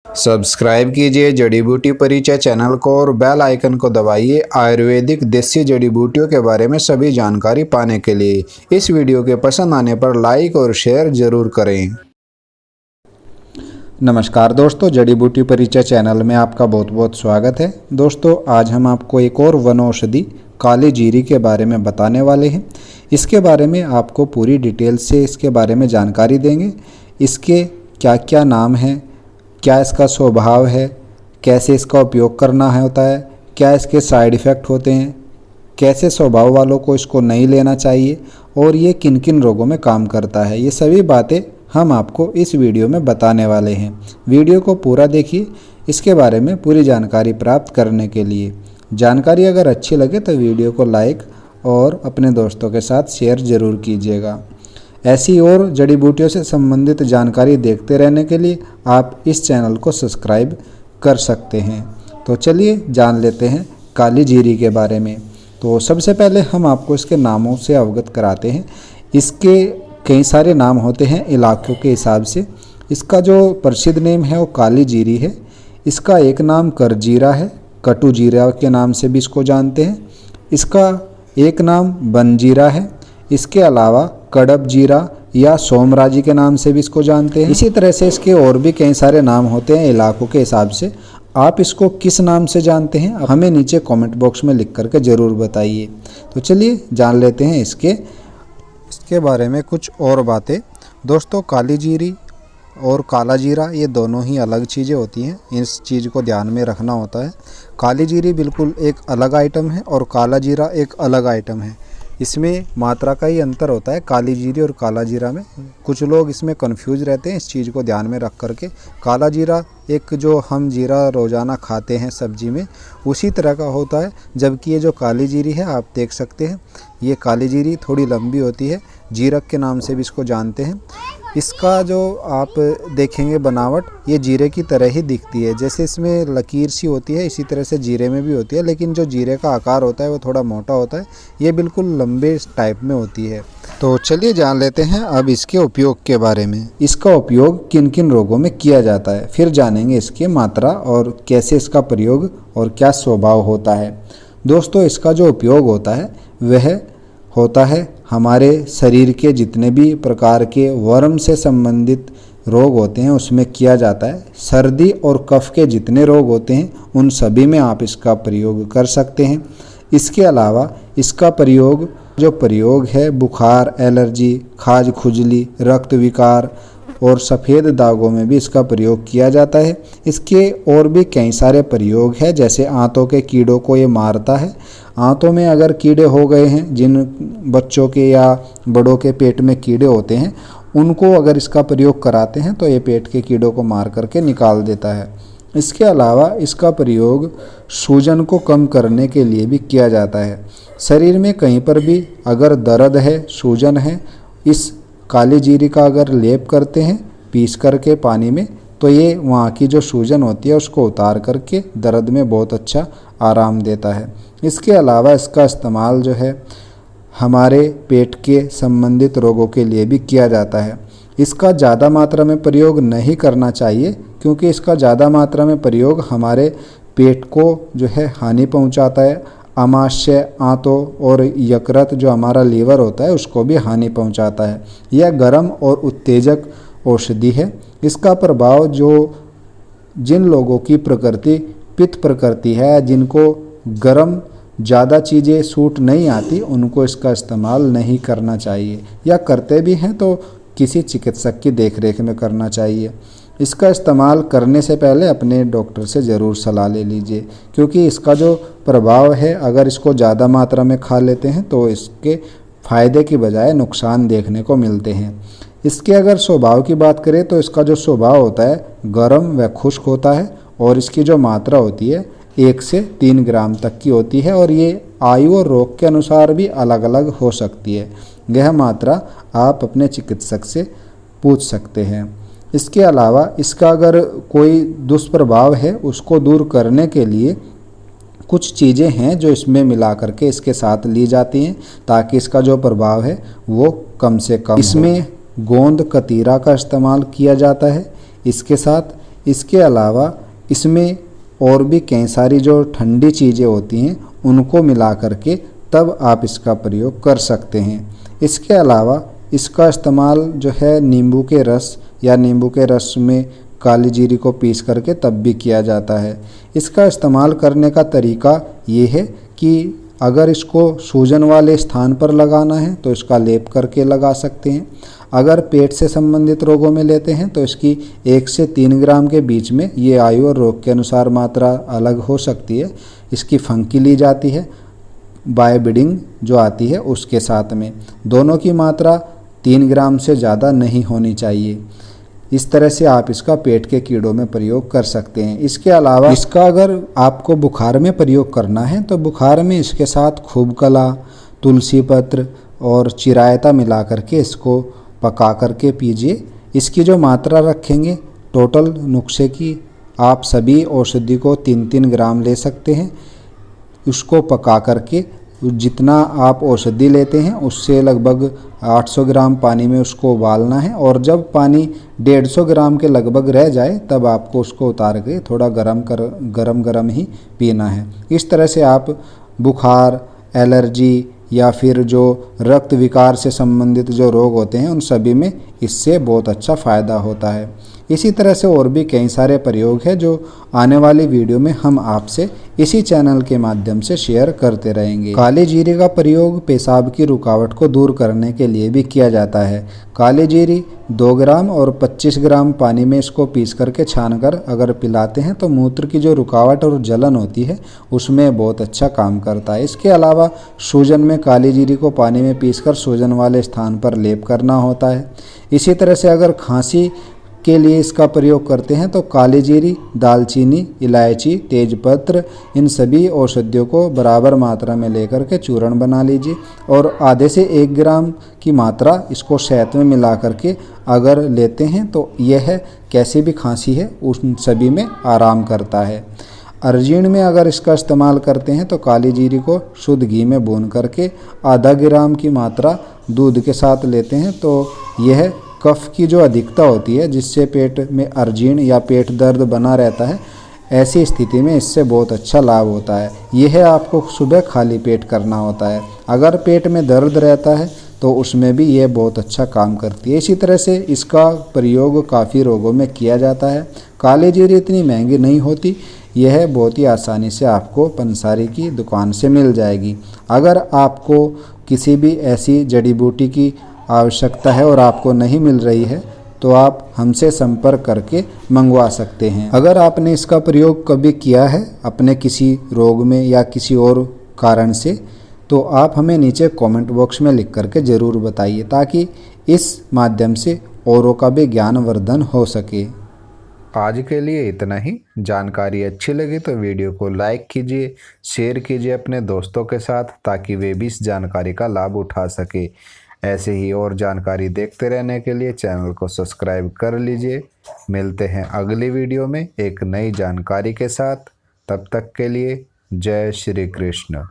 Subscribe कीजिए जड़ी बूटी परिचय चैनल को और बेल आइकन को दबाइए आयुर्वेदिक देसी जड़ी बूटियों के बारे में सभी जानकारी पाने के लिए। इस वीडियो के पसंद आने पर लाइक और शेयर जरूर करें। नमस्कार दोस्तों, जड़ी बूटी परिचय चैनल में आपका बहुत बहुत स्वागत है। दोस्तों, आज हम आपको एक और वनौषधि काली जीरी के बारे में बताने वाले हैं। इसके बारे में आपको पूरी डिटेल से इसके बारे में जानकारी देंगे। इसके क्या क्या नाम हैं, क्या इसका स्वभाव है, कैसे इसका उपयोग करना है होता है, क्या इसके साइड इफ़ेक्ट होते हैं, कैसे स्वभाव वालों को इसको नहीं लेना चाहिए और ये किन किन रोगों में काम करता है, ये सभी बातें हम आपको इस वीडियो में बताने वाले हैं। वीडियो को पूरा देखिए इसके बारे में पूरी जानकारी प्राप्त करने के लिए। जानकारी अगर अच्छी लगे तो वीडियो को लाइक और अपने दोस्तों के साथ शेयर ज़रूर कीजिएगा। ऐसी और जड़ी बूटियों से संबंधित जानकारी देखते रहने के लिए आप इस चैनल को सब्सक्राइब कर सकते हैं। तो चलिए जान लेते हैं काली जीरी के बारे में। तो सबसे पहले हम आपको इसके नामों से अवगत कराते हैं। इसके कई सारे नाम होते हैं इलाकों के हिसाब से। इसका जो प्रसिद्ध नेम है वो काली जीरी है। इसका एक नाम करजीरा है, कटु जीरा के नाम से भी इसको जानते हैं। इसका एक नाम बनजीरा है। इसके अलावा कड़ब जीरा या सोमराजी के नाम से भी इसको जानते हैं। इसी तरह से इसके और भी कई सारे नाम होते हैं इलाकों के हिसाब से। आप इसको किस नाम से जानते हैं हमें नीचे कमेंट बॉक्स में लिख करके ज़रूर बताइए। तो चलिए जान लेते हैं इसके बारे में कुछ और बातें। दोस्तों, काली जीरी और काला जीरा ये दोनों ही अलग चीज़ें होती हैं, इस चीज़ को ध्यान में रखना होता है। काली जीरी बिल्कुल एक अलग आइटम है और काला जीरा एक अलग आइटम है। इसमें मात्रा का ही अंतर होता है काली जीरी और काला जीरा में। कुछ लोग इसमें कंफ्यूज रहते हैं, इस चीज़ को ध्यान में रख करके। काला जीरा एक जो हम जीरा रोज़ाना खाते हैं सब्जी में उसी तरह का होता है, जबकि ये जो काली जीरी है आप देख सकते हैं ये काली जीरी थोड़ी लंबी होती है, जीरक के नाम से भी इसको जानते हैं। इसका जो आप देखेंगे बनावट ये जीरे की तरह ही दिखती है, जैसे इसमें लकीर सी होती है इसी तरह से जीरे में भी होती है, लेकिन जो जीरे का आकार होता है वो थोड़ा मोटा होता है, ये बिल्कुल लंबे टाइप में होती है। तो चलिए जान लेते हैं अब इसके उपयोग के बारे में। इसका उपयोग किन किन रोगों में किया जाता है, फिर जानेंगे इसकी मात्रा और कैसे इसका प्रयोग और क्या स्वभाव होता है। दोस्तों, इसका जो उपयोग होता है वह होता है हमारे शरीर के जितने भी प्रकार के वर्म से संबंधित रोग होते हैं उसमें किया जाता है। सर्दी और कफ के जितने रोग होते हैं उन सभी में आप इसका प्रयोग कर सकते हैं। इसके अलावा इसका प्रयोग है बुखार, एलर्जी, खाज खुजली, रक्त विकार और सफ़ेद दागों में भी इसका प्रयोग किया जाता है। इसके और भी कई सारे प्रयोग हैं, जैसे आंतों के कीड़ों को ये मारता है। आंतों में अगर कीड़े हो गए हैं, जिन बच्चों के या बड़ों के पेट में कीड़े होते हैं उनको अगर इसका प्रयोग कराते हैं तो ये पेट के कीड़ों को मार करके निकाल देता है। इसके अलावा इसका प्रयोग सूजन को कम करने के लिए भी किया जाता है। शरीर में कहीं पर भी अगर दर्द है, सूजन है, इस काली जीरी का अगर लेप करते हैं पीस करके पानी में तो ये वहाँ की जो सूजन होती है उसको उतार करके दर्द में बहुत अच्छा आराम देता है। इसके अलावा इसका इस्तेमाल जो है हमारे पेट के संबंधित रोगों के लिए भी किया जाता है। इसका ज़्यादा मात्रा में प्रयोग नहीं करना चाहिए, क्योंकि इसका ज़्यादा मात्रा में प्रयोग हमारे पेट को जो है हानि पहुंचाता है। आमाशय, आंतों और यकृत जो हमारा लीवर होता है उसको भी हानि पहुंचाता है। यह गर्म और उत्तेजक औषधि है। इसका प्रभाव जिन लोगों की प्रकृति पित्त प्रकृति है, जिनको गर्म ज़्यादा चीज़ें सूट नहीं आती, उनको इसका इस्तेमाल नहीं करना चाहिए, या करते भी हैं तो किसी चिकित्सक की देखरेख में करना चाहिए। इसका इस्तेमाल करने से पहले अपने डॉक्टर से ज़रूर सलाह ले लीजिए, क्योंकि इसका जो प्रभाव है अगर इसको ज़्यादा मात्रा में खा लेते हैं तो इसके फ़ायदे की बजाय नुकसान देखने को मिलते हैं। इसके अगर स्वभाव की बात करें तो इसका जो स्वभाव होता है गर्म व खुश्क होता है, और इसकी जो मात्रा होती है 1 से 3 ग्राम तक की होती है, और ये आयु और रोग के अनुसार भी अलग अलग हो सकती है। यह मात्रा आप अपने चिकित्सक से पूछ सकते हैं। इसके अलावा इसका अगर कोई दुष्प्रभाव है उसको दूर करने के लिए कुछ चीज़ें हैं जो इसमें मिला करके इसके साथ ली जाती हैं, ताकि इसका जो प्रभाव है वो कम से कम। इसमें गोंद कतीरा का इस्तेमाल किया जाता है। इसके साथ इसके अलावा इसमें और भी कई सारी जो ठंडी चीज़ें होती हैं उनको मिला करके तब आप इसका प्रयोग कर सकते हैं। इसके अलावा इसका इस्तेमाल जो है नींबू के रस या नींबू के रस में काली जीरी को पीस करके तब भी किया जाता है। इसका इस्तेमाल करने का तरीका ये है कि अगर इसको सूजन वाले स्थान पर लगाना है तो इसका लेप करके लगा सकते हैं। अगर पेट से संबंधित रोगों में लेते हैं तो इसकी 1 से 3 ग्राम के बीच में, ये आयु और रोग के अनुसार मात्रा अलग हो सकती है, इसकी फंकी ली जाती है बायोबिडिंग जो आती है उसके साथ में। दोनों की मात्रा 3 ग्राम से ज़्यादा नहीं होनी चाहिए। इस तरह से आप इसका पेट के कीड़ों में प्रयोग कर सकते हैं। इसके अलावा इसका अगर आपको बुखार में प्रयोग करना है तो बुखार में इसके साथ खूब कला, तुलसी पत्र और चिरायता मिला करके इसको पका करके पीजिए। इसकी जो मात्रा रखेंगे टोटल नुस्खे की, आप सभी औषधि को 3-3 ग्राम ले सकते हैं। उसको पका करके जितना आप औषधि लेते हैं उससे लगभग 800 ग्राम पानी में उसको उबालना है, और जब पानी 150 ग्राम के लगभग रह जाए तब आपको उसको उतार के थोड़ा गरम ही पीना है। इस तरह से आप बुखार, एलर्जी या फिर जो रक्त विकार से संबंधित जो रोग होते हैं उन सभी में इससे बहुत अच्छा फ़ायदा होता है। इसी तरह से और भी कई सारे प्रयोग हैं जो आने वाली वीडियो में हम आपसे इसी चैनल के माध्यम से शेयर करते रहेंगे। काली जीरे का प्रयोग पेशाब की रुकावट को दूर करने के लिए भी किया जाता है। काली जीरी 2 ग्राम और 25 ग्राम पानी में इसको पीस करके छानकर अगर पिलाते हैं तो मूत्र की जो रुकावट और जलन होती है उसमें बहुत अच्छा काम करता है। इसके अलावा सूजन में काली जीरी को पानी में पीसकर सूजन वाले स्थान पर लेप करना होता है। इसी तरह से अगर खांसी के लिए इसका प्रयोग करते हैं तो काली जीरी, दालचीनी, इलायची, तेजपत्र, इन सभी औषधियों को बराबर मात्रा में लेकर के चूर्ण बना लीजिए और आधे से 1 ग्राम की मात्रा इसको शहद में मिला करके अगर लेते हैं तो यह कैसी भी खांसी है उन सभी में आराम करता है। अर्जीण में अगर इसका इस्तेमाल करते हैं तो काली जीरी को शुद्ध घी में भून करके आधा ग्राम की मात्रा दूध के साथ लेते हैं तो यह कफ की जो अधिकता होती है जिससे पेट में अर्जीण या पेट दर्द बना रहता है, ऐसी स्थिति में इससे बहुत अच्छा लाभ होता है। यह आपको सुबह खाली पेट करना होता है। अगर पेट में दर्द रहता है तो उसमें भी यह बहुत अच्छा काम करती है। इसी तरह से इसका प्रयोग काफ़ी रोगों में किया जाता है। काली जीरी इतनी महंगी नहीं होती, यह बहुत ही आसानी से आपको पंसारी की दुकान से मिल जाएगी। अगर आपको किसी भी ऐसी जड़ी बूटी की आवश्यकता है और आपको नहीं मिल रही है तो आप हमसे संपर्क करके मंगवा सकते हैं। अगर आपने इसका प्रयोग कभी किया है अपने किसी रोग में या किसी और कारण से तो आप हमें नीचे कमेंट बॉक्स में लिख करके ज़रूर बताइए ताकि इस माध्यम से औरों का भी ज्ञानवर्धन हो सके। आज के लिए इतना ही। जानकारी अच्छी लगी तो वीडियो को लाइक कीजिए, शेयर कीजिए अपने दोस्तों के साथ ताकि वे भी इस जानकारी का लाभ उठा सके। ऐसे ही और जानकारी देखते रहने के लिए चैनल को सब्सक्राइब कर लीजिए। मिलते हैं अगली वीडियो में एक नई जानकारी के साथ। तब तक के लिए जय श्री कृष्ण।